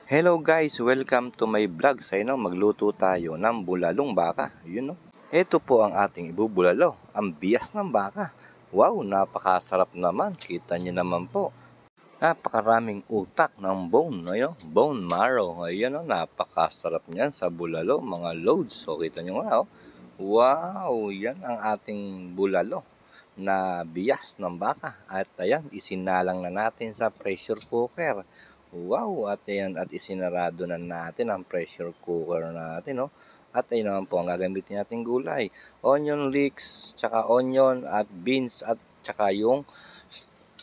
Hello guys, welcome to my vlog. Sa inyo, magluto tayo ng bulalong baka. Yun no. Ito po ang ating ibubulalo, ang bias ng baka. Wow, napakasarap naman. Kita niyo naman po. Napakaraming utak ng bone, bone marrow. Ayun no, napakasarap niyan sa bulalo, mga loads. So kita niyo nga oh. Wow, yan ang ating bulalo na bias ng baka. At ayan, isinalang na natin sa pressure cooker. Wow, at ayan, at isinarado na natin ang pressure cooker natin, no? At ayun naman po ang gagamitin nating gulay. Onion leeks, tsaka onion at beans at tsaka yung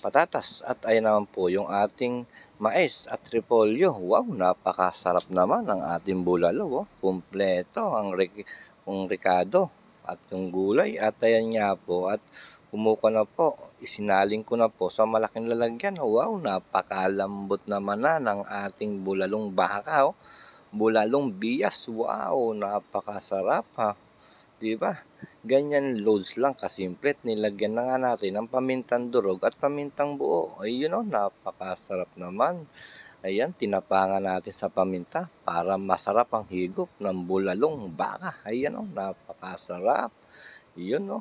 patatas. At ayun naman po yung ating mais at repolyo. Wow, napakasarap naman ang ating bulalo, oh. Kumpleto ang ricado at yung gulay. At ayan nga po, at kumuha na po, isinaling ko na po sa malaking lalagyan. Wow, napakalambot naman na ng ating bulalong baka, oh. Bulalong bias, wow, napakasarap ha. Diba? Ganyan loads lang kasimple. Nilagyan na nga natin ng pamintang durog at pamintang buo. Ayun o, napakasarap naman. Ayan, tinapangan natin sa paminta para masarap ang higop ng bulalong baka. Ayan o, napakasarap. Yun o.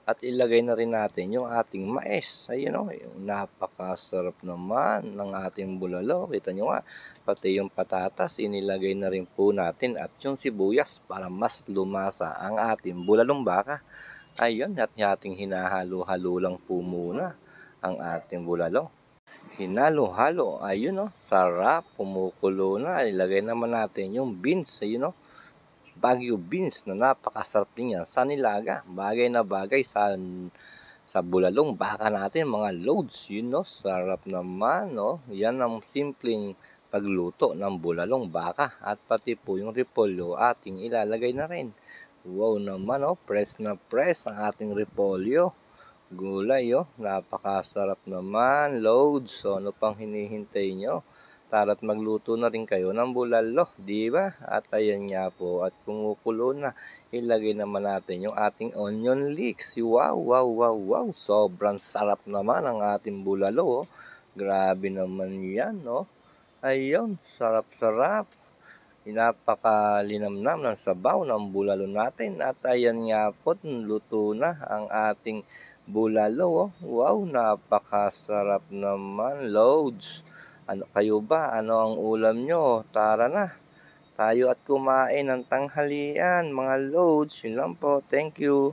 At ilagay na rin natin yung ating mais. Ayun o, napakasarap naman ng ating bulalo. Kita nyo nga, pati yung patatas, inilagay na rin po natin. At yung sibuyas para mas lumasa ang ating bulalong baka. Ayun, at ating hinahalo-halo lang po muna ang ating bulalo. Hinalo-halo, ayun o, sarap, pumukulo na. Ilagay naman natin yung beans, ayun o. Baguio beans na napakasarap din yan sa nilaga. Bagay na bagay sa bulalong baka natin, mga loads. Yun no, sarap naman no. Yan ang simpleng pagluto ng bulalong baka. At pati po yung repolyo ating ilalagay na rin. Wow naman oh, press na press ang ating repolyo. Gulay oh, napakasarap naman, loads. So ano pang hinihintay nyo? Tara't magluto na rin kayo ng bulalo, di ba? At ayan nga po, at kumukulo na, ilagay naman natin yung ating onion leeks. Wow, wow, wow, wow. Sobrang sarap naman ang ating bulalo, oh. Grabe naman yan, no? Ayun, sarap-sarap. Napakalinamnam ng sabaw ng bulalo natin. At ayan nga po, luto na ang ating bulalo. Oh. Wow, napakasarap naman, loads. Ano kayo ba? Ano ang ulam nyo? Tara na. Tayo at kumain ng tanghalian, mga loads. Yun lang po. Thank you.